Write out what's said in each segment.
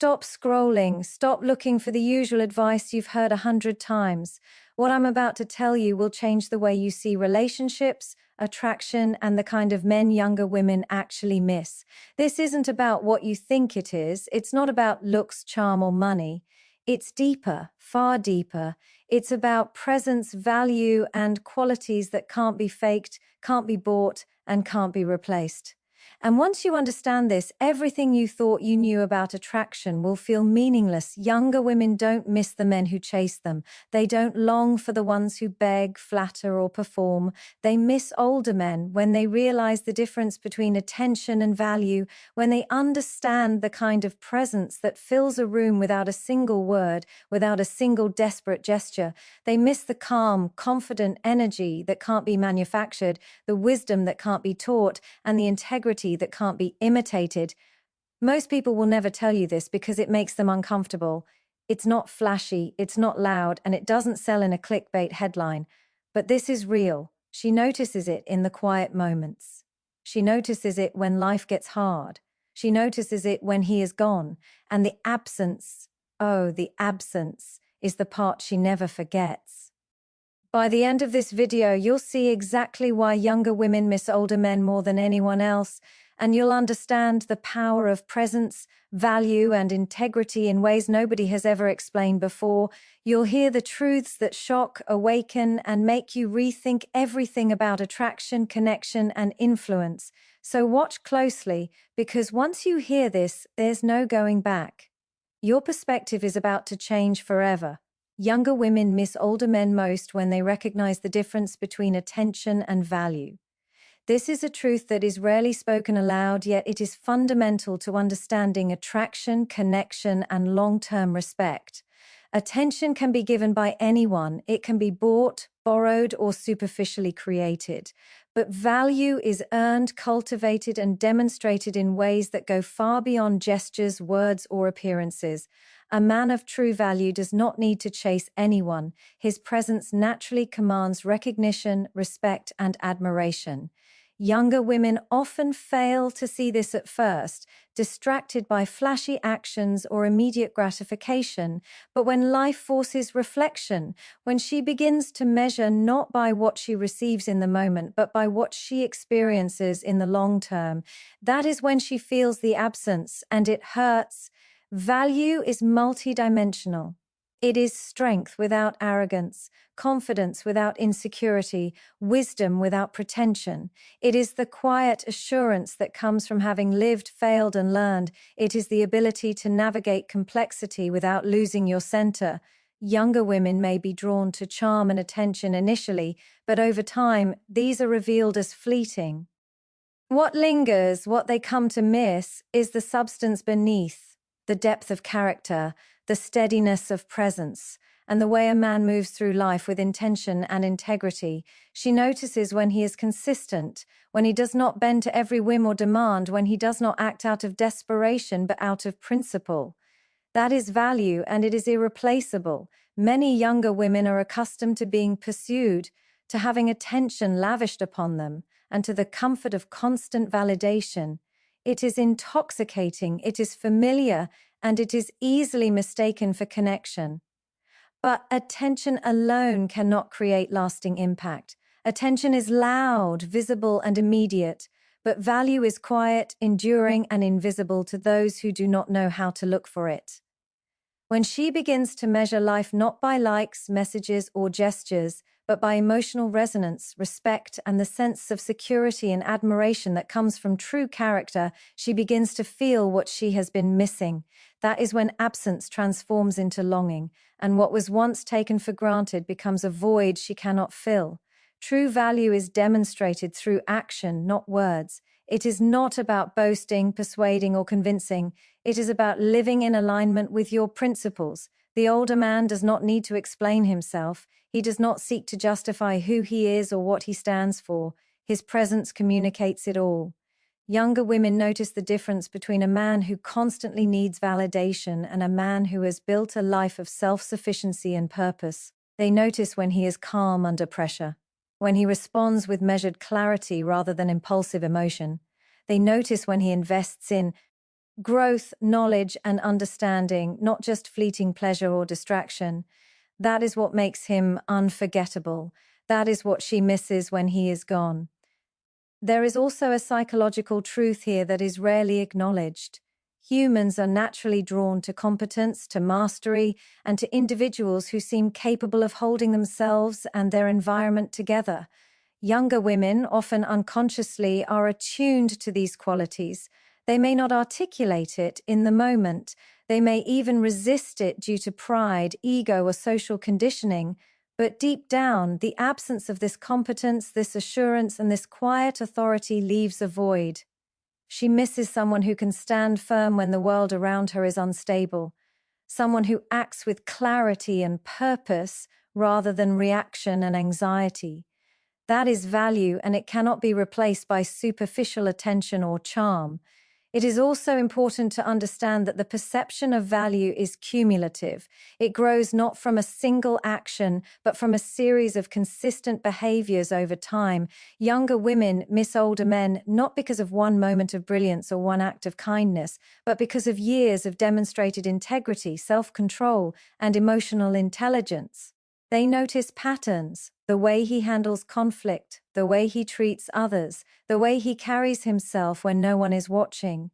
Stop scrolling. Stop looking for the usual advice you've heard 100 times. What I'm about to tell you will change the way you see relationships, attraction, and the kind of men younger women actually miss. This isn't about what you think it is. It's not about looks, charm, or money. It's deeper, far deeper. It's about presence, value, and qualities that can't be faked, can't be bought, and can't be replaced. And once you understand this, everything you thought you knew about attraction will feel meaningless. Younger women don't miss the men who chase them. They don't long for the ones who beg, flatter, or perform. They miss older men when they realize the difference between attention and value, when they understand the kind of presence that fills a room without a single word, without a single desperate gesture. They miss the calm, confident energy that can't be manufactured, the wisdom that can't be taught, and the integrity that can't be imitated. Most people will never tell you this because it makes them uncomfortable. It's not flashy, it's not loud, and it doesn't sell in a clickbait headline. But this is real. She notices it in the quiet moments. She notices it when life gets hard. She notices it when he is gone. And the absence, oh, the absence, is the part she never forgets. By the end of this video, you'll see exactly why younger women miss older men more than anyone else, and you'll understand the power of presence, value, and integrity in ways nobody has ever explained before. You'll hear the truths that shock, awaken, and make you rethink everything about attraction, connection, and influence. So watch closely, because once you hear this, there's no going back. Your perspective is about to change forever. Younger women miss older men most when they recognize the difference between attention and value. This is a truth that is rarely spoken aloud, yet it is fundamental to understanding attraction, connection, and long-term respect. Attention can be given by anyone. It can be bought, borrowed, or superficially created. But value is earned, cultivated, and demonstrated in ways that go far beyond gestures, words, or appearances. A man of true value does not need to chase anyone. His presence naturally commands recognition, respect, and admiration. Younger women often fail to see this at first, distracted by flashy actions or immediate gratification. But when life forces reflection, when she begins to measure not by what she receives in the moment, but by what she experiences in the long term, that is when she feels the absence, and it hurts. Value is multidimensional. It is strength without arrogance, confidence without insecurity, wisdom without pretension. It is the quiet assurance that comes from having lived, failed, and learned. It is the ability to navigate complexity without losing your center. Younger women may be drawn to charm and attention initially, but over time, these are revealed as fleeting. What lingers, what they come to miss, is the substance beneath, the depth of character, the steadiness of presence, and the way a man moves through life with intention and integrity. She notices when he is consistent, when he does not bend to every whim or demand, when he does not act out of desperation but out of principle. That is value, and it is irreplaceable. Many younger women are accustomed to being pursued, to having attention lavished upon them, and to the comfort of constant validation. It is intoxicating, it is familiar, and it is easily mistaken for connection. But attention alone cannot create lasting impact. Attention is loud, visible, and immediate, but value is quiet, enduring, and invisible to those who do not know how to look for it. When she begins to measure life not by likes, messages, or gestures, but by emotional resonance, respect, and the sense of security and admiration that comes from true character, she begins to feel what she has been missing. That is when absence transforms into longing, and what was once taken for granted becomes a void she cannot fill. True value is demonstrated through action, not words. It is not about boasting, persuading, or convincing. It is about living in alignment with your principles. The older man does not need to explain himself. He does not seek to justify who he is or what he stands for. His presence communicates it all. Younger women notice the difference between a man who constantly needs validation and a man who has built a life of self-sufficiency and purpose. They notice when he is calm under pressure, when he responds with measured clarity rather than impulsive emotion. They notice when he invests in Growth, knowledge, and understanding, not just fleeting pleasure or distraction. That is what makes him unforgettable. That is what she misses when he is gone. There is also a psychological truth here that is rarely acknowledged. Humans are naturally drawn to competence, to mastery, and to individuals who seem capable of holding themselves and their environment together. Younger women, often unconsciously, are attuned to these qualities. They may not articulate it in the moment. They may even resist it due to pride, ego, or social conditioning. But deep down, the absence of this competence, this assurance, and this quiet authority leaves a void. She misses someone who can stand firm when the world around her is unstable, someone who acts with clarity and purpose rather than reaction and anxiety. That is value, and it cannot be replaced by superficial attention or charm. It is also important to understand that the perception of value is cumulative. It grows not from a single action, but from a series of consistent behaviors over time. Younger women miss older men not because of one moment of brilliance or one act of kindness, but because of years of demonstrated integrity, self-control, and emotional intelligence. They notice patterns, the way he handles conflict, the way he treats others, the way he carries himself when no one is watching.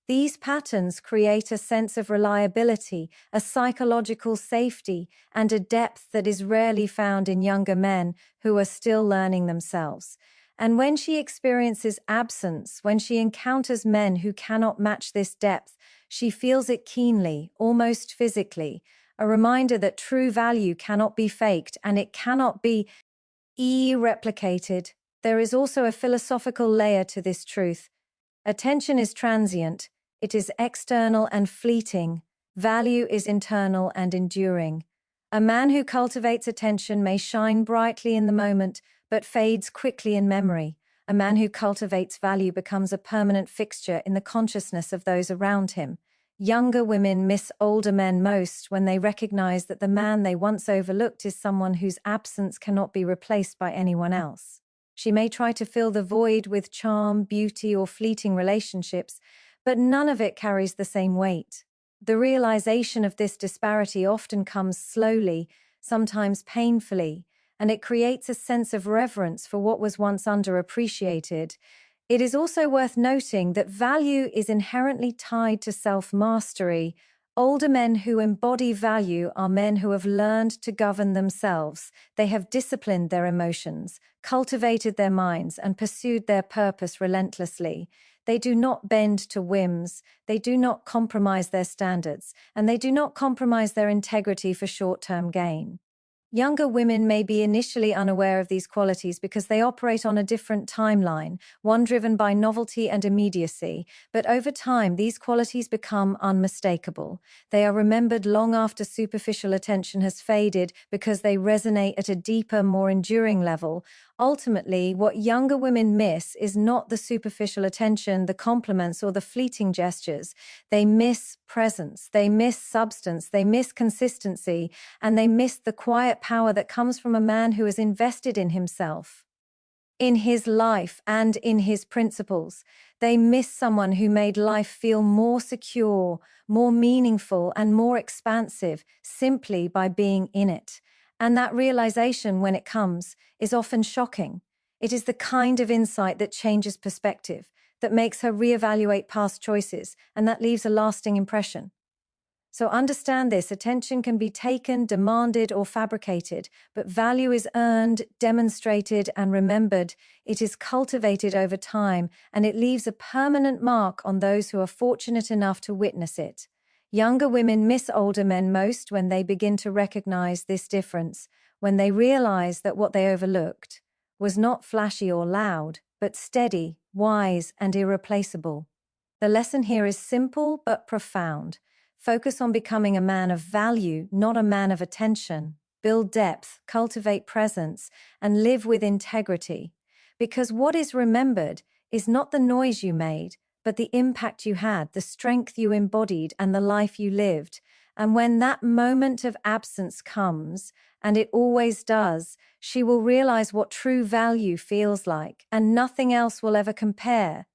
These patterns create a sense of reliability, a psychological safety, and a depth that is rarely found in younger men who are still learning themselves. And when she experiences absence, when she encounters men who cannot match this depth, she feels it keenly, almost physically, a reminder that true value cannot be faked and it cannot be replicated. There is also a philosophical layer to this truth. Attention is transient, it is external and fleeting. Value is internal and enduring. A man who cultivates attention may shine brightly in the moment, but fades quickly in memory. A man who cultivates value becomes a permanent fixture in the consciousness of those around him. Younger women miss older men most when they recognize that the man they once overlooked is someone whose absence cannot be replaced by anyone else. She may try to fill the void with charm, beauty, or fleeting relationships, but none of it carries the same weight. The realization of this disparity often comes slowly, sometimes painfully, and it creates a sense of reverence for what was once underappreciated. It is also worth noting that value is inherently tied to self-mastery. Older men who embody value are men who have learned to govern themselves. They have disciplined their emotions, cultivated their minds, and pursued their purpose relentlessly. They do not bend to whims, they do not compromise their standards, and they do not compromise their integrity for short-term gain. Younger women may be initially unaware of these qualities because they operate on a different timeline, one driven by novelty and immediacy, but over time these qualities become unmistakable. They are remembered long after superficial attention has faded because they resonate at a deeper, more enduring level. Ultimately, what younger women miss is not the superficial attention, the compliments, or the fleeting gestures. They miss presence, they miss substance, they miss consistency, and they miss the quiet power that comes from a man who is invested in himself, in his life, and in his principles. They miss someone who made life feel more secure, more meaningful, and more expansive simply by being in it. And that realization, when it comes, is often shocking. It is the kind of insight that changes perspective, that makes her reevaluate past choices, and that leaves a lasting impression. So understand this: attention can be taken, demanded, or fabricated, but value is earned, demonstrated, and remembered. It is cultivated over time, and it leaves a permanent mark on those who are fortunate enough to witness it. Younger women miss older men most when they begin to recognize this difference, when they realize that what they overlooked was not flashy or loud, but steady, wise, and irreplaceable. The lesson here is simple but profound. Focus on becoming a man of value, not a man of attention. Build depth, cultivate presence, and live with integrity. Because what is remembered is not the noise you made, but the impact you had, the strength you embodied, and the life you lived. And when that moment of absence comes, and it always does, she will realize what true value feels like, and nothing else will ever compare.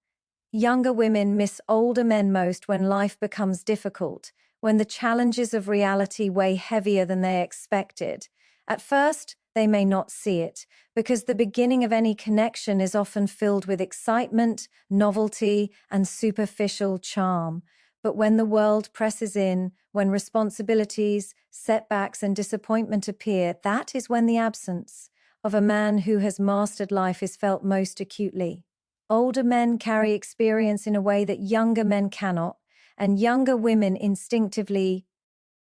Younger women miss older men most when life becomes difficult, when the challenges of reality weigh heavier than they expected. At first, they may not see it, because the beginning of any connection is often filled with excitement, novelty, and superficial charm. But when the world presses in, when responsibilities, setbacks, and disappointment appear, that is when the absence of a man who has mastered life is felt most acutely. Older men carry experience in a way that younger men cannot, and younger women instinctively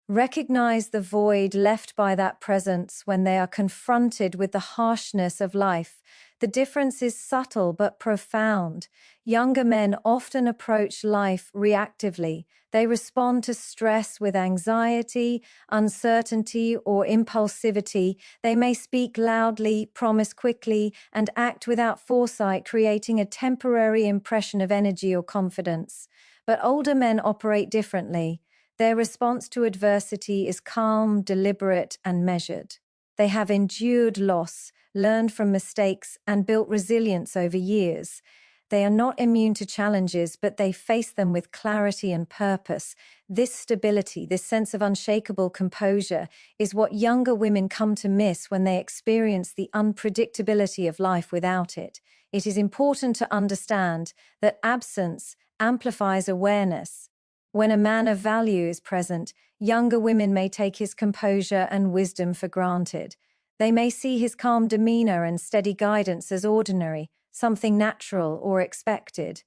recognize the void left by that presence when they are confronted with the harshness of life. The difference is subtle but profound. Younger men often approach life reactively. They respond to stress with anxiety, uncertainty, or impulsivity. They may speak loudly, promise quickly, and act without foresight, creating a temporary impression of energy or confidence. But older men operate differently. Their response to adversity is calm, deliberate, and measured. They have endured loss, learned from mistakes, and built resilience over years. They are not immune to challenges, but they face them with clarity and purpose. This stability, this sense of unshakable composure, is what younger women come to miss when they experience the unpredictability of life without it. It is important to understand that absence amplifies awareness. When a man of value is present, younger women may take his composure and wisdom for granted. They may see his calm demeanor and steady guidance as ordinary, something natural or expected.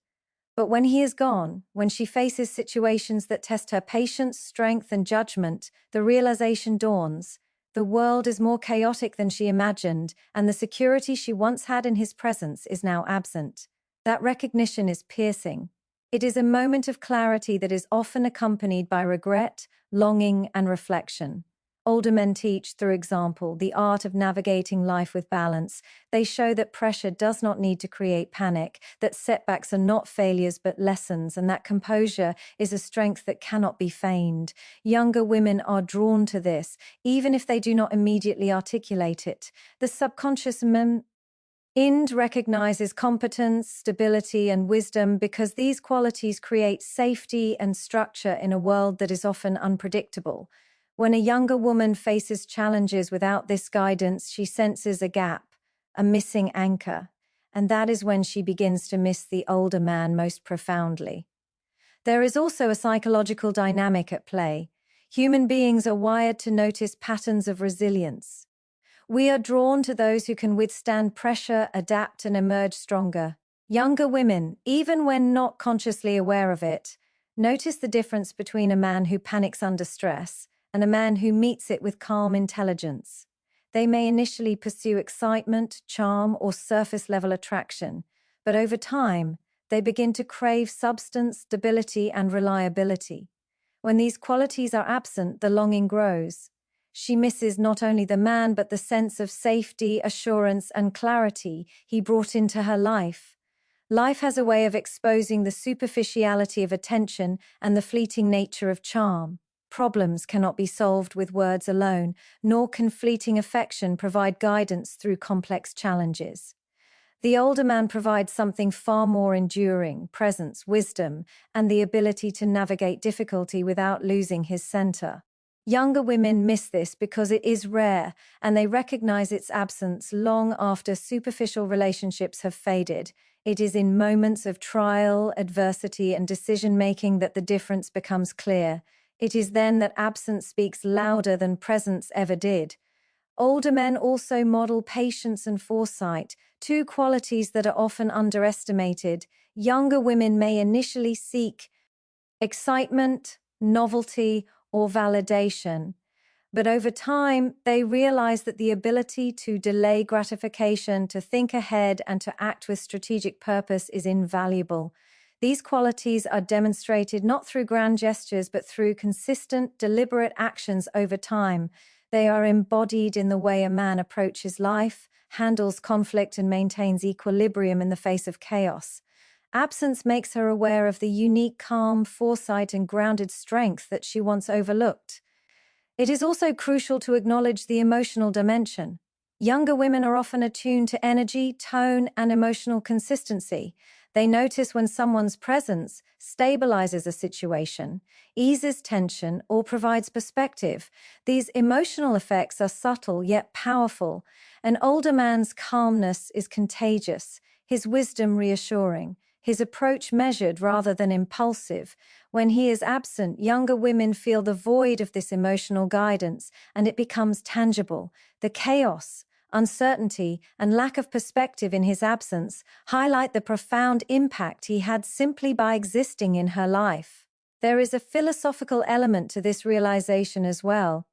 But when he is gone, when she faces situations that test her patience, strength, and judgment, the realization dawns. The world is more chaotic than she imagined, and the security she once had in his presence is now absent. That recognition is piercing. It is a moment of clarity that is often accompanied by regret, longing, and reflection. Older men teach, through example, the art of navigating life with balance. They show that pressure does not need to create panic, that setbacks are not failures but lessons, and that composure is a strength that cannot be feigned. Younger women are drawn to this, even if they do not immediately articulate it. The subconscious mind recognizes competence, stability, and wisdom because these qualities create safety and structure in a world that is often unpredictable. When a younger woman faces challenges without this guidance, she senses a gap, a missing anchor, and that is when she begins to miss the older man most profoundly. There is also a psychological dynamic at play. Human beings are wired to notice patterns of resilience. We are drawn to those who can withstand pressure, adapt, and emerge stronger. Younger women, even when not consciously aware of it, notice the difference between a man who panics under stress and a man who meets it with calm intelligence. They may initially pursue excitement, charm, or surface-level attraction, but over time, they begin to crave substance, stability, and reliability. When these qualities are absent, the longing grows. She misses not only the man, but the sense of safety, assurance, and clarity he brought into her life. Life has a way of exposing the superficiality of attention and the fleeting nature of charm. Problems cannot be solved with words alone, nor can fleeting affection provide guidance through complex challenges. The older man provides something far more enduring: presence, wisdom, and the ability to navigate difficulty without losing his center. Younger women miss this because it is rare, and they recognize its absence long after superficial relationships have faded. It is in moments of trial, adversity, and decision-making that the difference becomes clear. It is then that absence speaks louder than presence ever did. Older men also model patience and foresight, two qualities that are often underestimated. Younger women may initially seek excitement, novelty, or validation, but over time, they realize that the ability to delay gratification, to think ahead, and to act with strategic purpose is invaluable. These qualities are demonstrated not through grand gestures, but through consistent, deliberate actions over time. They are embodied in the way a man approaches life, handles conflict, and maintains equilibrium in the face of chaos. Absence makes her aware of the unique calm, foresight, and grounded strength that she once overlooked. It is also crucial to acknowledge the emotional dimension. Younger women are often attuned to energy, tone, and emotional consistency. They notice when someone's presence stabilizes a situation, eases tension, or provides perspective. These emotional effects are subtle yet powerful. An older man's calmness is contagious, his wisdom reassuring, his approach measured rather than impulsive. When he is absent, younger women feel the void of this emotional guidance, and it becomes tangible. The chaos, uncertainty, and lack of perspective in his absence highlight the profound impact he had simply by existing in her life. There is a philosophical element to this realization as well.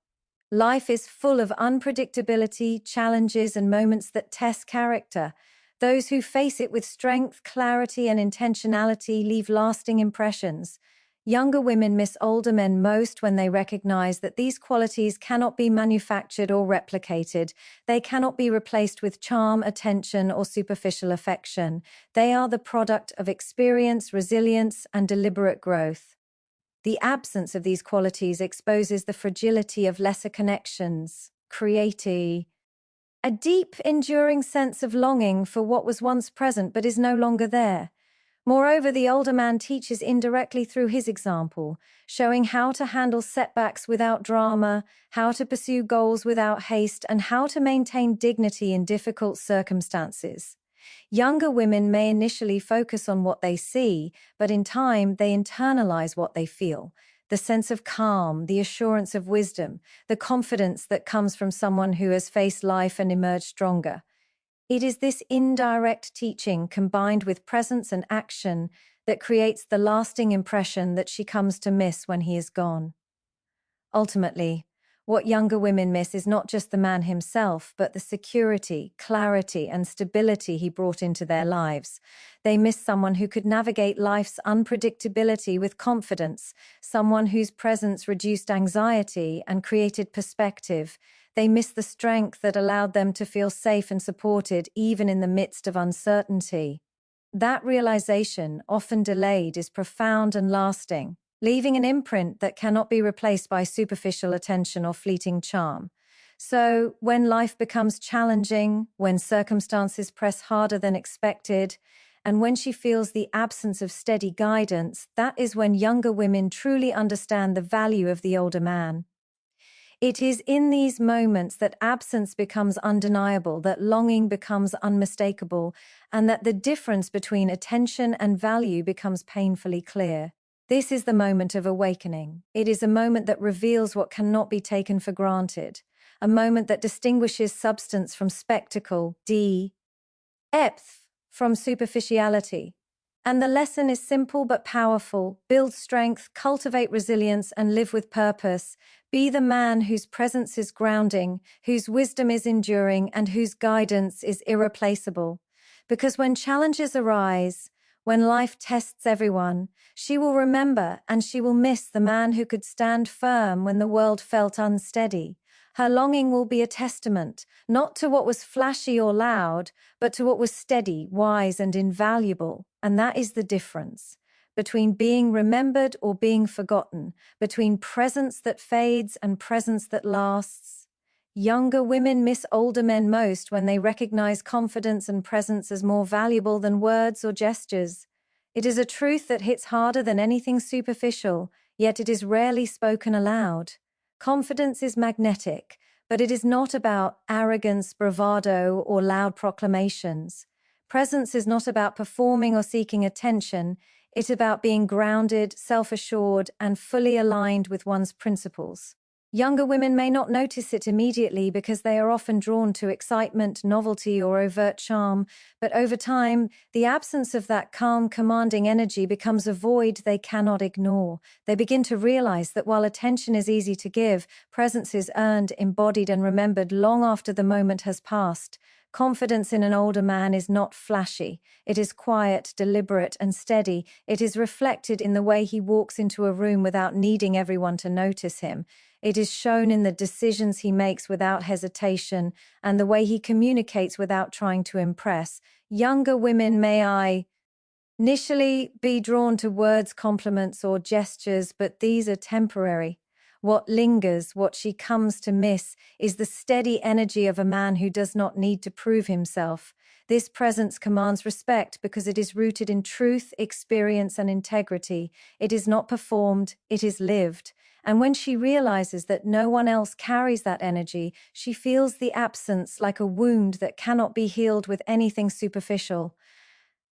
Life is full of unpredictability, challenges, and moments that test character. Those who face it with strength, clarity, and intentionality leave lasting impressions. Younger women miss older men most when they recognize that these qualities cannot be manufactured or replicated. They cannot be replaced with charm, attention, or superficial affection. They are the product of experience, resilience, and deliberate growth. The absence of these qualities exposes the fragility of lesser connections, creating a deep, enduring sense of longing for what was once present but is no longer there. Moreover, the older man teaches indirectly through his example, showing how to handle setbacks without drama, how to pursue goals without haste, and how to maintain dignity in difficult circumstances. Younger women may initially focus on what they see, but in time they internalize what they feel. The sense of calm, the assurance of wisdom, the confidence that comes from someone who has faced life and emerged stronger. It is this indirect teaching combined with presence and action that creates the lasting impression that she comes to miss when he is gone. Ultimately, what younger women miss is not just the man himself, but the security, clarity, and stability he brought into their lives. They miss someone who could navigate life's unpredictability with confidence, someone whose presence reduced anxiety and created perspective. They miss the strength that allowed them to feel safe and supported even in the midst of uncertainty. That realization, often delayed, is profound and lasting, leaving an imprint that cannot be replaced by superficial attention or fleeting charm. So, when life becomes challenging, when circumstances press harder than expected, and when she feels the absence of steady guidance, that is when younger women truly understand the value of the older man. It is in these moments that absence becomes undeniable, that longing becomes unmistakable, and that the difference between attention and value becomes painfully clear. This is the moment of awakening. It is a moment that reveals what cannot be taken for granted, a moment that distinguishes substance from spectacle, depth from superficiality. And the lesson is simple but powerful. Build strength, cultivate resilience, and live with purpose. Be the man whose presence is grounding, whose wisdom is enduring, and whose guidance is irreplaceable. Because when challenges arise, when life tests everyone, she will remember and she will miss the man who could stand firm when the world felt unsteady. Her longing will be a testament, not to what was flashy or loud, but to what was steady, wise, and invaluable. And that is the difference between being remembered or being forgotten, between presence that fades and presence that lasts. Younger women miss older men most when they recognize confidence and presence as more valuable than words or gestures. It is a truth that hits harder than anything superficial, yet it is rarely spoken aloud. Confidence is magnetic, but it is not about arrogance, bravado, or loud proclamations. Presence is not about performing or seeking attention. It's about being grounded, self-assured, and fully aligned with one's principles. Younger women may not notice it immediately because they are often drawn to excitement, novelty, or overt charm, but over time, the absence of that calm, commanding energy becomes a void they cannot ignore. They begin to realize that while attention is easy to give, presence is earned, embodied, and remembered long after the moment has passed. Confidence in an older man is not flashy. It is quiet, deliberate, and steady. It is reflected in the way he walks into a room without needing everyone to notice him. It is shown in the decisions he makes without hesitation and the way he communicates without trying to impress. Younger women may initially be drawn to words, compliments, or gestures, but these are temporary. What lingers, what she comes to miss, is the steady energy of a man who does not need to prove himself. This presence commands respect because it is rooted in truth, experience, and integrity. It is not performed, it is lived. And when she realizes that no one else carries that energy, she feels the absence like a wound that cannot be healed with anything superficial.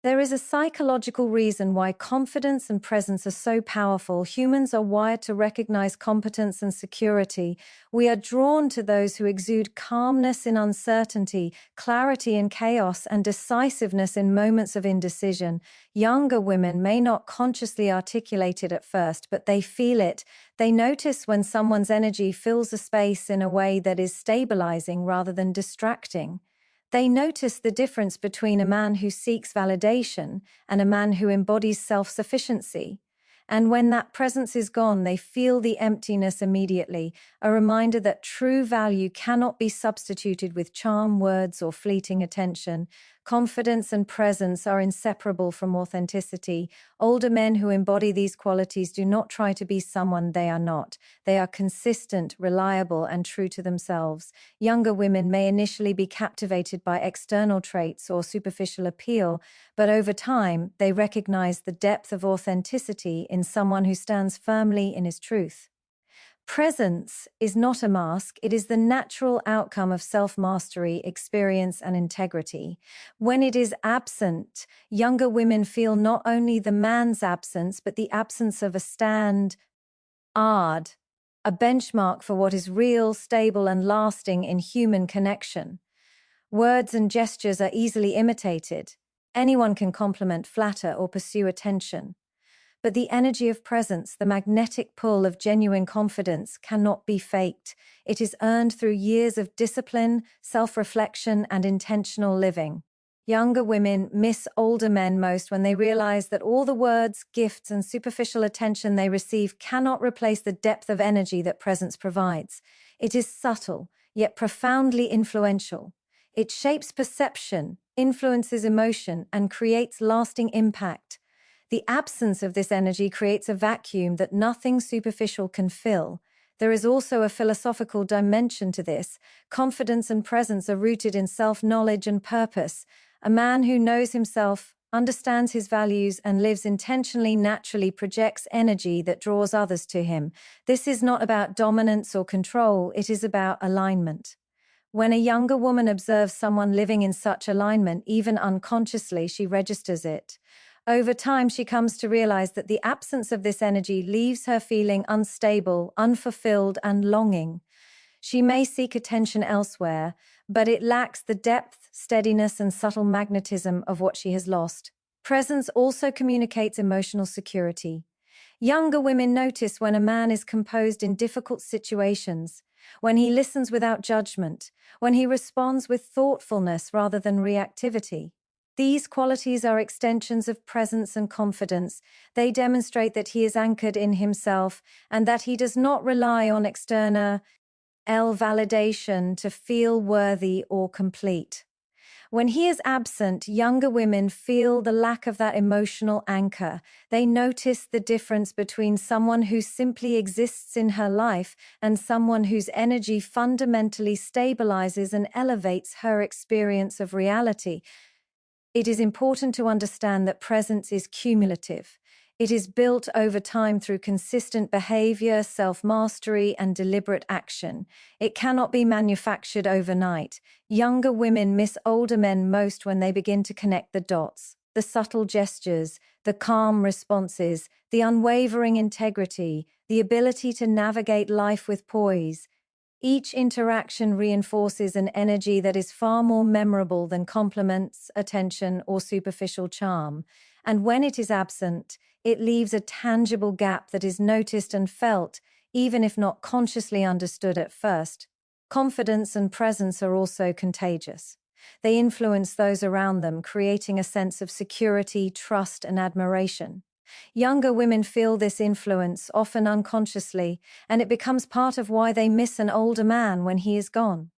There is a psychological reason why confidence and presence are so powerful. Humans are wired to recognize competence and security. We are drawn to those who exude calmness in uncertainty, clarity in chaos, and decisiveness in moments of indecision. Younger women may not consciously articulate it at first, but they feel it. They notice when someone's energy fills a space in a way that is stabilizing rather than distracting. They notice the difference between a man who seeks validation and a man who embodies self-sufficiency. And when that presence is gone, they feel the emptiness immediately, a reminder that true value cannot be substituted with charm, words, or fleeting attention. Confidence and presence are inseparable from authenticity. Older men who embody these qualities do not try to be someone they are not. They are consistent, reliable, and true to themselves. Younger women may initially be captivated by external traits or superficial appeal, but over time, they recognize the depth of authenticity in someone who stands firmly in his truth. Presence is not a mask, it is the natural outcome of self-mastery, experience, and integrity. When it is absent, younger women feel not only the man's absence, but the absence of a standard, a benchmark for what is real, stable, and lasting in human connection. Words and gestures are easily imitated. Anyone can compliment, flatter, or pursue attention. But the energy of presence, the magnetic pull of genuine confidence, cannot be faked. It is earned through years of discipline, self-reflection, and intentional living. Younger women miss older men most when they realize that all the words, gifts, and superficial attention they receive cannot replace the depth of energy that presence provides. It is subtle, yet profoundly influential. It shapes perception, influences emotion, and creates lasting impact. The absence of this energy creates a vacuum that nothing superficial can fill. There is also a philosophical dimension to this. Confidence and presence are rooted in self-knowledge and purpose. A man who knows himself, understands his values, and lives intentionally naturally projects energy that draws others to him. This is not about dominance or control, it is about alignment. When a younger woman observes someone living in such alignment, even unconsciously, she registers it. Over time, she comes to realize that the absence of this energy leaves her feeling unstable, unfulfilled, and longing. She may seek attention elsewhere, but it lacks the depth, steadiness, and subtle magnetism of what she has lost. Presence also communicates emotional security. Younger women notice when a man is composed in difficult situations, when he listens without judgment, when he responds with thoughtfulness rather than reactivity. These qualities are extensions of presence and confidence. They demonstrate that he is anchored in himself and that he does not rely on external validation to feel worthy or complete. When he is absent, younger women feel the lack of that emotional anchor. They notice the difference between someone who simply exists in her life and someone whose energy fundamentally stabilizes and elevates her experience of reality. It is important to understand that presence is cumulative. It is built over time through consistent behavior, self-mastery, and deliberate action. It cannot be manufactured overnight. Younger women miss older men most when they begin to connect the dots. The subtle gestures, the calm responses, the unwavering integrity, the ability to navigate life with poise. Each interaction reinforces an energy that is far more memorable than compliments, attention, or superficial charm. And when it is absent, it leaves a tangible gap that is noticed and felt, even if not consciously understood at first. Confidence and presence are also contagious. They influence those around them, creating a sense of security, trust, and admiration. Younger women feel this influence, often unconsciously, and it becomes part of why they miss an older man when he is gone.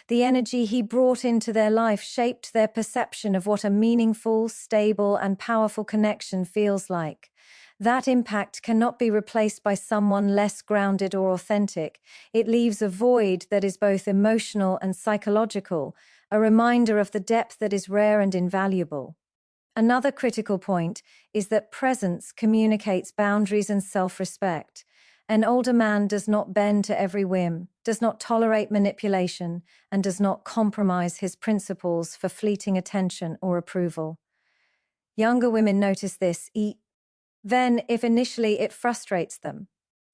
The energy he brought into their life shaped their perception of what a meaningful, stable, and powerful connection feels like. That impact cannot be replaced by someone less grounded or authentic. It leaves a void that is both emotional and psychological, a reminder of the depth that is rare and invaluable. Another critical point is that presence communicates boundaries and self-respect. An older man does not bend to every whim, does not tolerate manipulation, and does not compromise his principles for fleeting attention or approval. Younger women notice this, then, if initially it frustrates them.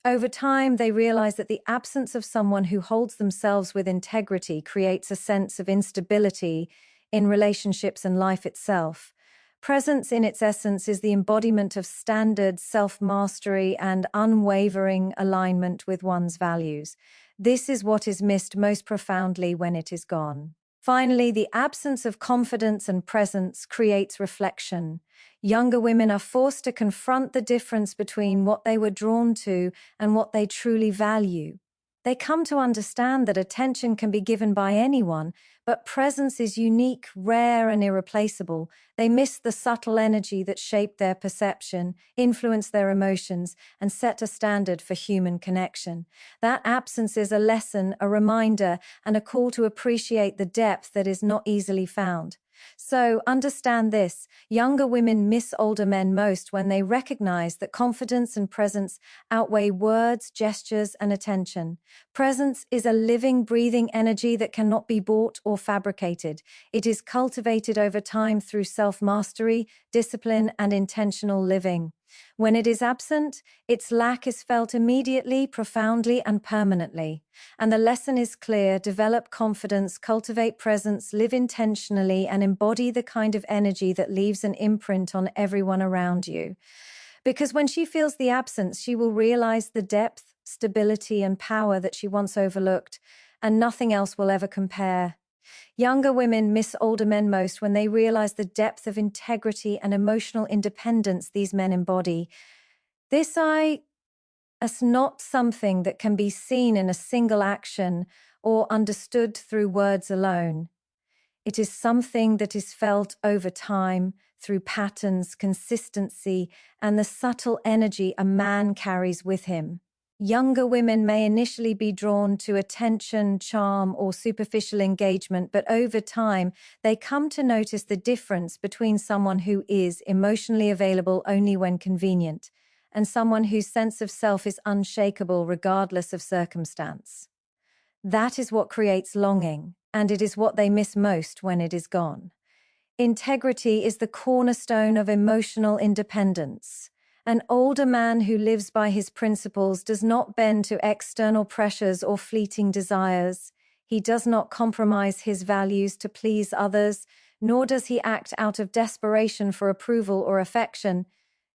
Over time, they realize that the absence of someone who holds themselves with integrity creates a sense of instability in relationships and life itself. Presence in its essence is the embodiment of standard self-mastery and unwavering alignment with one's values. This is what is missed most profoundly when it is gone. Finally, the absence of confidence and presence creates reflection. Younger women are forced to confront the difference between what they were drawn to and what they truly value. They come to understand that attention can be given by anyone, but presence is unique, rare, and irreplaceable. They miss the subtle energy that shaped their perception, influenced their emotions, and set a standard for human connection. That absence is a lesson, a reminder, and a call to appreciate the depth that is not easily found. So, understand this, younger women miss older men most when they recognize that confidence and presence outweigh words, gestures, and attention. Presence is a living, breathing energy that cannot be bought or fabricated. It is cultivated over time through self-mastery, discipline, and intentional living. When it is absent, its lack is felt immediately, profoundly, and permanently. And the lesson is clear: develop confidence, cultivate presence, live intentionally, and embody the kind of energy that leaves an imprint on everyone around you. Because when she feels the absence, she will realize the depth, stability, and power that she once overlooked, and nothing else will ever compare. Younger women miss older men most when they realize the depth of integrity and emotional independence these men embody. This is not something that can be seen in a single action or understood through words alone. It is something that is felt over time through patterns, consistency, and the subtle energy a man carries with him. Younger women may initially be drawn to attention, charm, or superficial engagement, but over time, they come to notice the difference between someone who is emotionally available only when convenient and someone whose sense of self is unshakable regardless of circumstance. That is what creates longing, and it is what they miss most when it is gone. Integrity is the cornerstone of emotional independence. An older man who lives by his principles does not bend to external pressures or fleeting desires. He does not compromise his values to please others, nor does he act out of desperation for approval or affection.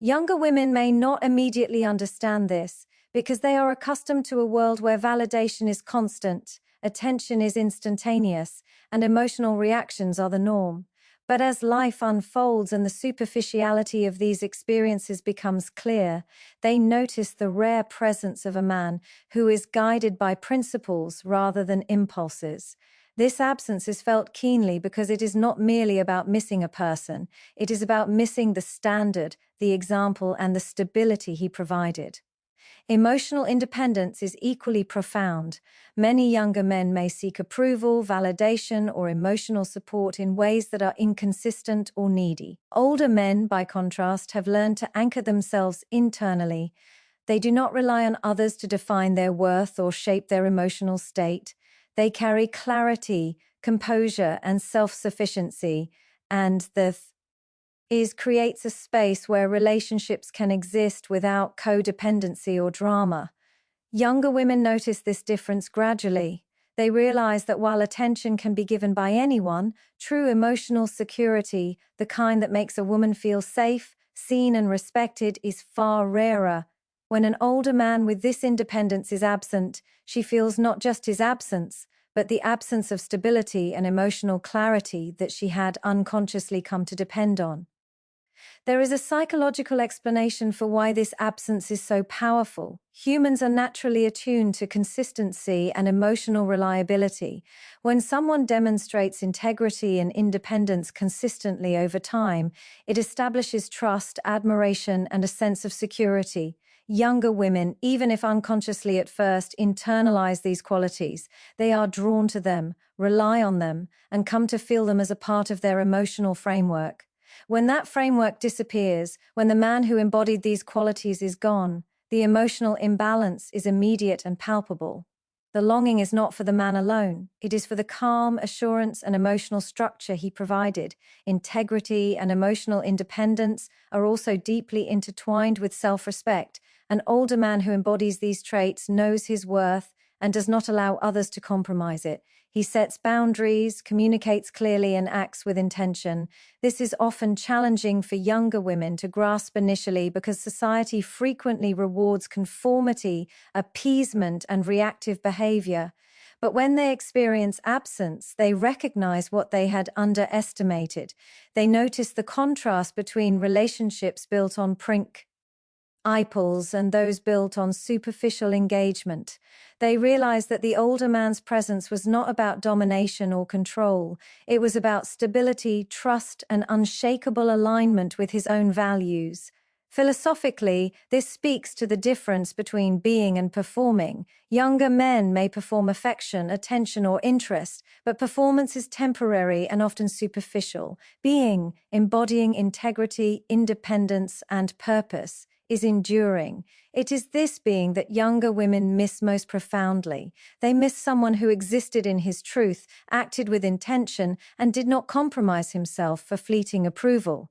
Younger women may not immediately understand this because they are accustomed to a world where validation is constant, attention is instantaneous, and emotional reactions are the norm. But as life unfolds and the superficiality of these experiences becomes clear, they notice the rare presence of a man who is guided by principles rather than impulses. This absence is felt keenly because it is not merely about missing a person, it is about missing the standard, the example, and the stability he provided. Emotional independence is equally profound. Many younger men may seek approval, validation, or emotional support in ways that are inconsistent or needy. Older men, by contrast, have learned to anchor themselves internally. They do not rely on others to define their worth or shape their emotional state. They carry clarity, composure, and self-sufficiency, and creates a space where relationships can exist without codependency or drama. Younger women notice this difference gradually. They realize that while attention can be given by anyone, true emotional security, the kind that makes a woman feel safe, seen, and respected, is far rarer. When an older man with this independence is absent, she feels not just his absence, but the absence of stability and emotional clarity that she had unconsciously come to depend on. There is a psychological explanation for why this absence is so powerful. Humans are naturally attuned to consistency and emotional reliability. When someone demonstrates integrity and independence consistently over time, it establishes trust, admiration, and a sense of security. Younger women, even if unconsciously at first, internalize these qualities. They are drawn to them, rely on them, and come to feel them as a part of their emotional framework. When that framework disappears, when the man who embodied these qualities is gone, the emotional imbalance is immediate and palpable. The longing is not for the man alone. It is for the calm, assurance, and emotional structure he provided. Integrity and emotional independence are also deeply intertwined with self-respect. An older man who embodies these traits knows his worth and does not allow others to compromise it. He sets boundaries, communicates clearly, and acts with intention. This is often challenging for younger women to grasp initially because society frequently rewards conformity, appeasement, and reactive behavior. But when they experience absence, they recognize what they had underestimated. They notice the contrast between relationships built on principles and those built on superficial engagement. They realized that the older man's presence was not about domination or control. It was about stability, trust, and unshakable alignment with his own values. Philosophically, this speaks to the difference between being and performing. Younger men may perform affection, attention, or interest, but performance is temporary and often superficial. Being, embodying integrity, independence, and purpose, is enduring. It is this being that younger women miss most profoundly. They miss someone who existed in his truth, acted with intention, and did not compromise himself for fleeting approval.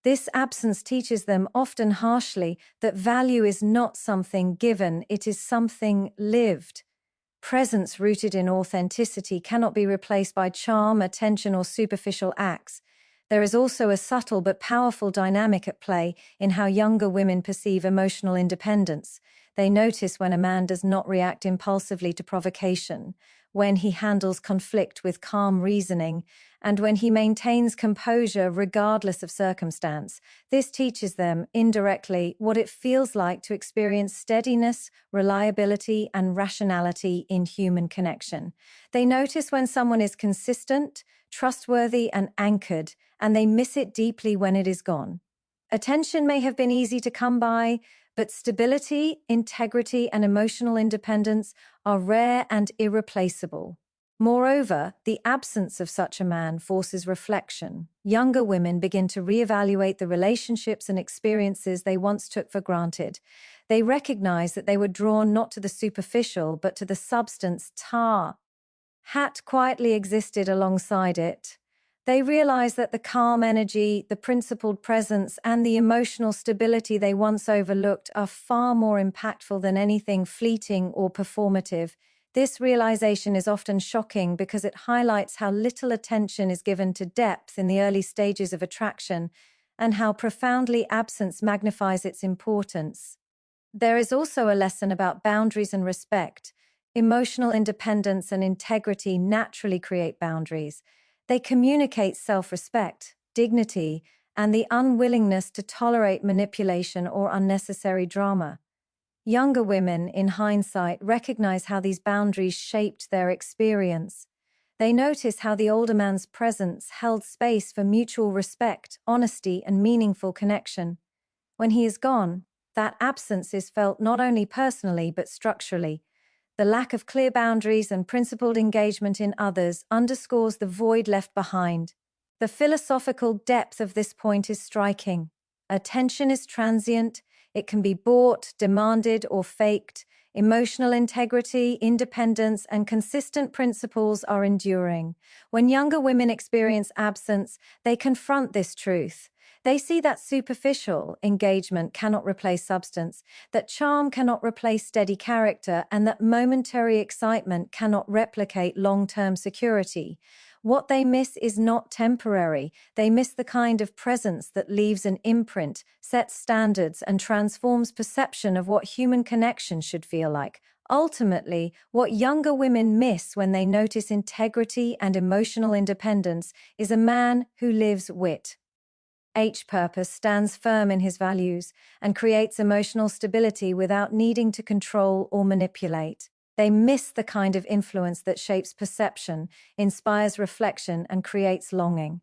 This absence teaches them, often harshly, that value is not something given, it is something lived. Presence rooted in authenticity cannot be replaced by charm, attention, or superficial acts. There is also a subtle but powerful dynamic at play in how younger women perceive emotional independence. They notice when a man does not react impulsively to provocation, when he handles conflict with calm reasoning, and when he maintains composure regardless of circumstance. This teaches them, indirectly, what it feels like to experience steadiness, reliability, and rationality in human connection. They notice when someone is consistent, trustworthy, and anchored, and they miss it deeply when it is gone. Attention may have been easy to come by, but stability, integrity, and emotional independence are rare and irreplaceable. Moreover, the absence of such a man forces reflection. Younger women begin to reevaluate the relationships and experiences they once took for granted. They recognize that they were drawn not to the superficial, but to the substance hat quietly existed alongside it. They realize that the calm energy, the principled presence, and the emotional stability they once overlooked are far more impactful than anything fleeting or performative. This realization is often shocking because it highlights how little attention is given to depth in the early stages of attraction and how profoundly absence magnifies its importance. There is also a lesson about boundaries and respect. Emotional independence and integrity naturally create boundaries. They communicate self-respect, dignity, and the unwillingness to tolerate manipulation or unnecessary drama. Younger women, in hindsight, recognize how these boundaries shaped their experience. They notice how the older man's presence held space for mutual respect, honesty, and meaningful connection. When he is gone, that absence is felt not only personally but structurally. The lack of clear boundaries and principled engagement in others underscores the void left behind. The philosophical depth of this point is striking. Attention is transient. It can be bought, demanded, or faked. Emotional integrity, independence, and consistent principles are enduring. When younger women experience absence, they confront this truth. They see that superficial engagement cannot replace substance, that charm cannot replace steady character, and that momentary excitement cannot replicate long-term security. What they miss is not temporary. They miss the kind of presence that leaves an imprint, sets standards, and transforms perception of what human connection should feel like. Ultimately, what younger women miss when they notice integrity and emotional independence is a man who lives with Purpose stands firm in his values and creates emotional stability without needing to control or manipulate. They miss the kind of influence that shapes perception, inspires reflection, and creates longing.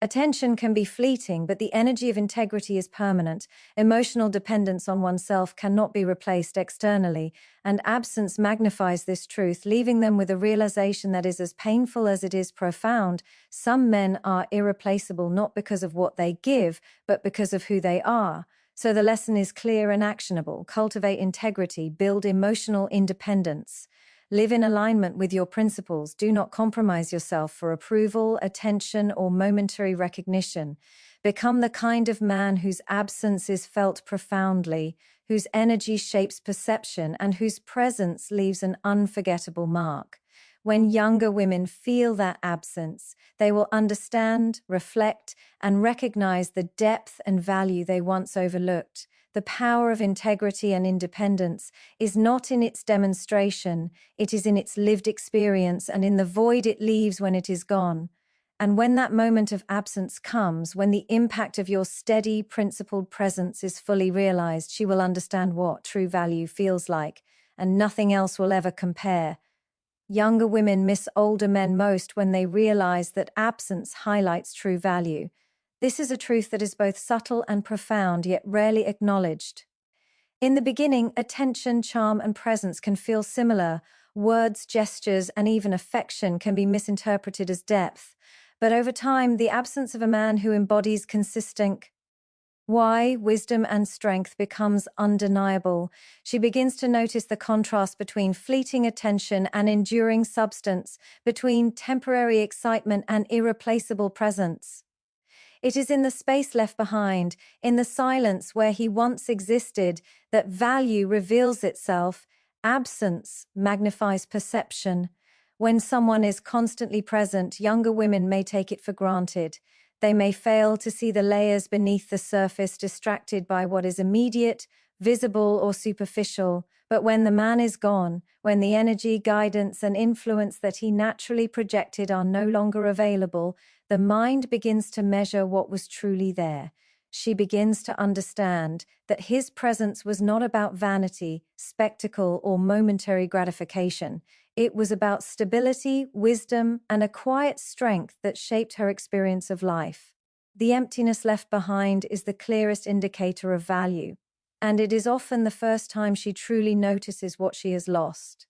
Attention can be fleeting, but the energy of integrity is permanent. Emotional dependence on oneself cannot be replaced externally, and absence magnifies this truth, leaving them with a realization that is as painful as it is profound. Some men are irreplaceable not because of what they give, but because of who they are. So the lesson is clear and actionable. Cultivate integrity, build emotional independence. Live in alignment with your principles. Do not compromise yourself for approval, attention, or momentary recognition. Become the kind of man whose absence is felt profoundly, whose energy shapes perception, and whose presence leaves an unforgettable mark. When younger women feel that absence, they will understand, reflect, and recognize the depth and value they once overlooked. The power of integrity and independence is not in its demonstration, it is in its lived experience and in the void it leaves when it is gone. And when that moment of absence comes, when the impact of your steady, principled presence is fully realized, she will understand what true value feels like, and nothing else will ever compare. Younger women miss older men most when they realize that absence highlights true value. This is a truth that is both subtle and profound, yet rarely acknowledged. In the beginning, attention, charm, and presence can feel similar. Words, gestures, and even affection can be misinterpreted as depth. But over time, the absence of a man who embodies consistent wisdom and strength becomes undeniable. She begins to notice the contrast between fleeting attention and enduring substance, between temporary excitement and irreplaceable presence. It is in the space left behind, in the silence where he once existed, that value reveals itself. Absence magnifies perception. When someone is constantly present, younger women may take it for granted. They may fail to see the layers beneath the surface, distracted by what is immediate, visible, or superficial. But when the man is gone, when the energy, guidance, and influence that he naturally projected are no longer available, the mind begins to measure what was truly there. She begins to understand that his presence was not about vanity, spectacle, or momentary gratification. It was about stability, wisdom, and a quiet strength that shaped her experience of life. The emptiness left behind is the clearest indicator of value, and it is often the first time she truly notices what she has lost.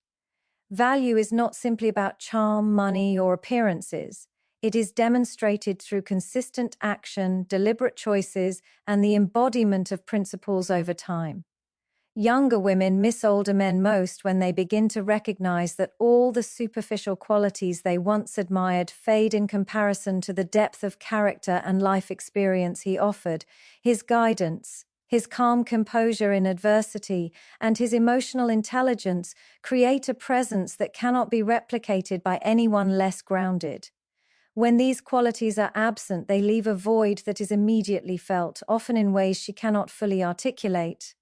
Value is not simply about charm, money, or appearances. It is demonstrated through consistent action, deliberate choices, and the embodiment of principles over time. Younger women miss older men most when they begin to recognize that all the superficial qualities they once admired fade in comparison to the depth of character and life experience he offered. His guidance, his calm composure in adversity, and his emotional intelligence create a presence that cannot be replicated by anyone less grounded. When these qualities are absent, they leave a void that is immediately felt, often in ways she cannot fully articulate.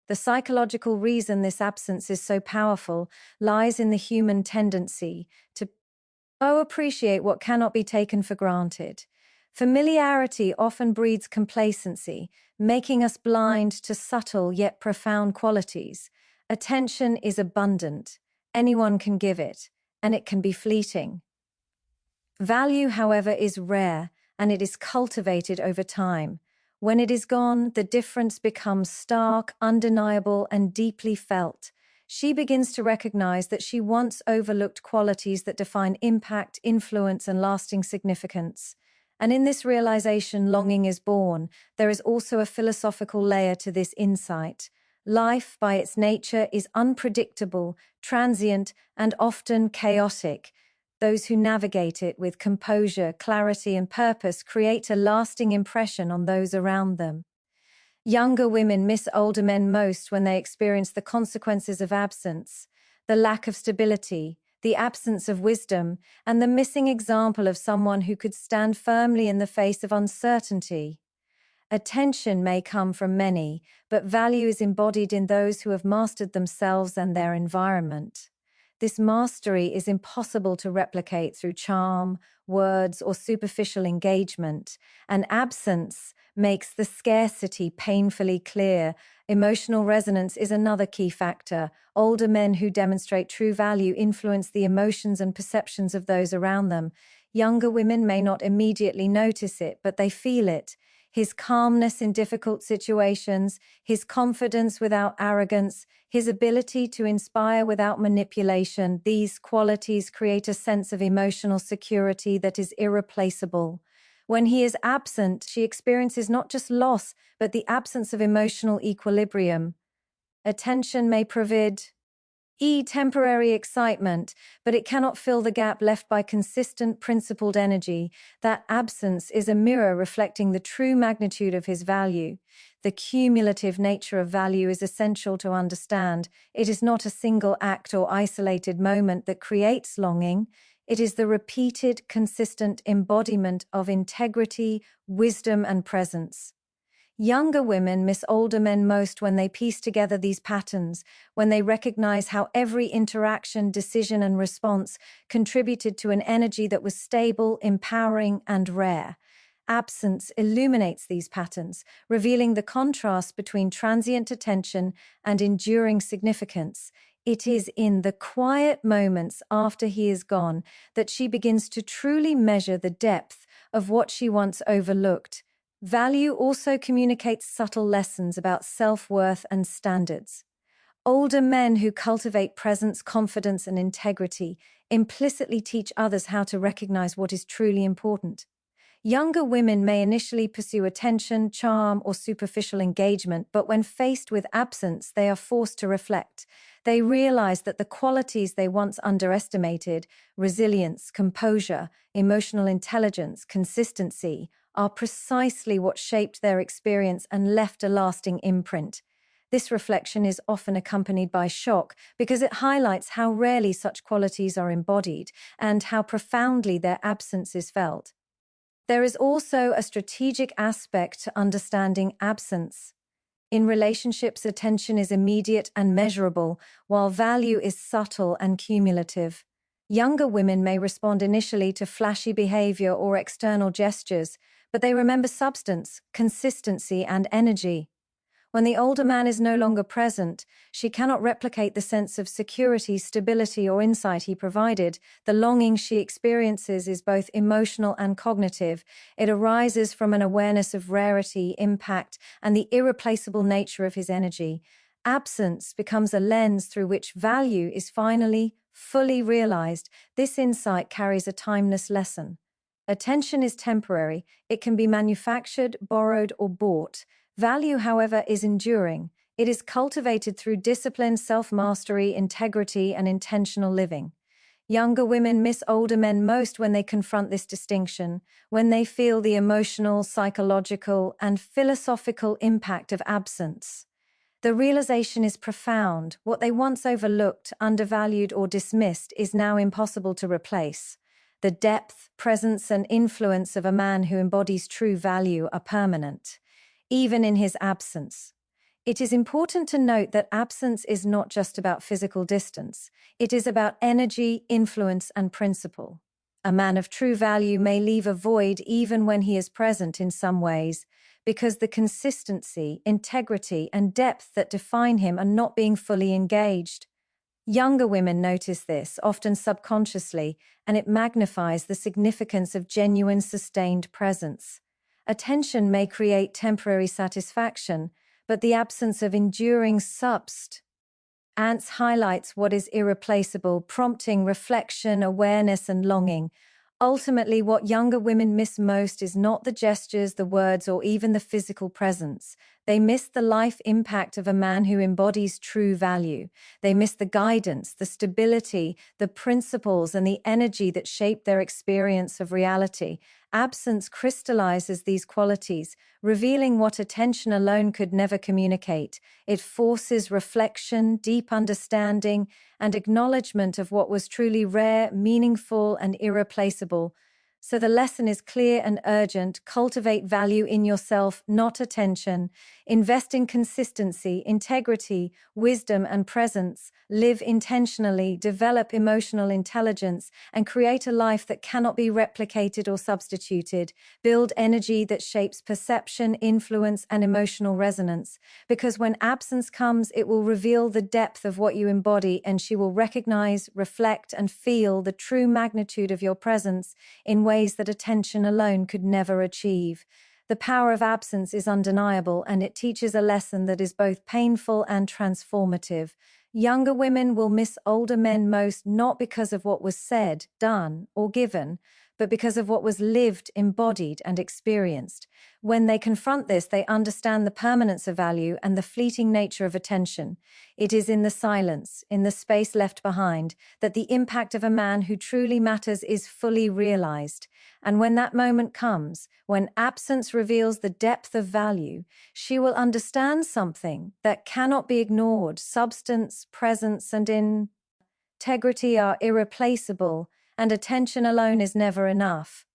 The psychological reason this absence is so powerful lies in the human tendency to appreciate what cannot be taken for granted. Familiarity often breeds complacency, making us blind to subtle yet profound qualities. Attention is abundant. Anyone can give it, and it can be fleeting. Value, however, is rare, and it is cultivated over time. When it is gone, the difference becomes stark, undeniable, and deeply felt. She begins to recognize that she once overlooked qualities that define impact, influence, and lasting significance. And in this realization, longing is born. There is also a philosophical layer to this insight. Life, by its nature, is unpredictable, transient, and often chaotic. Those who navigate it with composure, clarity, and purpose create a lasting impression on those around them. Younger women miss older men most when they experience the consequences of absence, the lack of stability, the absence of wisdom, and the missing example of someone who could stand firmly in the face of uncertainty. Attention may come from many, but value is embodied in those who have mastered themselves and their environment. This mastery is impossible to replicate through charm, words, or superficial engagement, and absence makes the scarcity painfully clear. Emotional resonance is another key factor. Older men who demonstrate true value influence the emotions and perceptions of those around them. Younger women may not immediately notice it, but they feel it. His calmness in difficult situations, his confidence without arrogance, his ability to inspire without manipulation, these qualities create a sense of emotional security that is irreplaceable. When he is absent, she experiences not just loss, but the absence of emotional equilibrium. Attention may provide temporary excitement, but it cannot fill the gap left by consistent, principled energy. That absence is a mirror reflecting the true magnitude of his value. The cumulative nature of value is essential to understand. It is not a single act or isolated moment that creates longing. It is the repeated, consistent embodiment of integrity, wisdom, and presence. Younger women miss older men most when they piece together these patterns, when they recognize how every interaction, decision, and response contributed to an energy that was stable, empowering, and rare. Absence illuminates these patterns, revealing the contrast between transient attention and enduring significance. It is in the quiet moments after he is gone that she begins to truly measure the depth of what she once overlooked. Value also communicates subtle lessons about self-worth and standards. Older men who cultivate presence, confidence, and integrity implicitly teach others how to recognize what is truly important. Younger women may initially pursue attention, charm, or superficial engagement, but when faced with absence, they are forced to reflect. They realize that the qualities they once underestimated, resilience, composure, emotional intelligence, consistency, are precisely what shaped their experience and left a lasting imprint. This reflection is often accompanied by shock because it highlights how rarely such qualities are embodied and how profoundly their absence is felt. There is also a strategic aspect to understanding absence. In relationships, attention is immediate and measurable, while value is subtle and cumulative. Younger women may respond initially to flashy behavior or external gestures, but they remember substance, consistency, and energy. When the older man is no longer present, she cannot replicate the sense of security, stability, or insight he provided. The longing she experiences is both emotional and cognitive. It arises from an awareness of rarity, impact, and the irreplaceable nature of his energy. Absence becomes a lens through which value is finally, fully realized. This insight carries a timeless lesson. Attention is temporary. It can be manufactured, borrowed, or bought. Value, however, is enduring. It is cultivated through discipline, self-mastery, integrity, and intentional living. Younger women miss older men most when they confront this distinction, when they feel the emotional, psychological, and philosophical impact of absence. The realization is profound. What they once overlooked, undervalued, or dismissed is now impossible to replace. The depth, presence, and influence of a man who embodies true value are permanent, even in his absence. It is important to note that absence is not just about physical distance. It is about energy, influence, and principle. A man of true value may leave a void even when he is present in some ways, because the consistency, integrity, and depth that define him are not being fully engaged. Younger women notice this, often subconsciously, and it magnifies the significance of genuine, sustained presence. Attention may create temporary satisfaction, but the absence of enduring substance highlights what is irreplaceable, prompting reflection, awareness, and longing. Ultimately, what younger women miss most is not the gestures, the words, or even the physical presence. They miss the life impact of a man who embodies true value. They miss the guidance, the stability, the principles, and the energy that shape their experience of reality. Absence crystallizes these qualities, revealing what attention alone could never communicate. It forces reflection, deep understanding, and acknowledgement of what was truly rare, meaningful, and irreplaceable. So the lesson is clear and urgent. Cultivate value in yourself, not attention. Invest in consistency, integrity, wisdom, and presence. Live intentionally, develop emotional intelligence, and create a life that cannot be replicated or substituted. Build energy that shapes perception, influence, and emotional resonance. Because when absence comes, it will reveal the depth of what you embody, and she will recognize, reflect, and feel the true magnitude of your presence in ways that attention alone could never achieve. The power of absence is undeniable, and it teaches a lesson that is both painful and transformative. Younger women will miss older men most not because of what was said, done, or given, but because of what was lived, embodied, and experienced. When they confront this, they understand the permanence of value and the fleeting nature of attention. It is in the silence, in the space left behind, that the impact of a man who truly matters is fully realized. And when that moment comes, when absence reveals the depth of value, she will understand something that cannot be ignored. Substance, presence, and integrity are irreplaceable, and attention alone is never enough.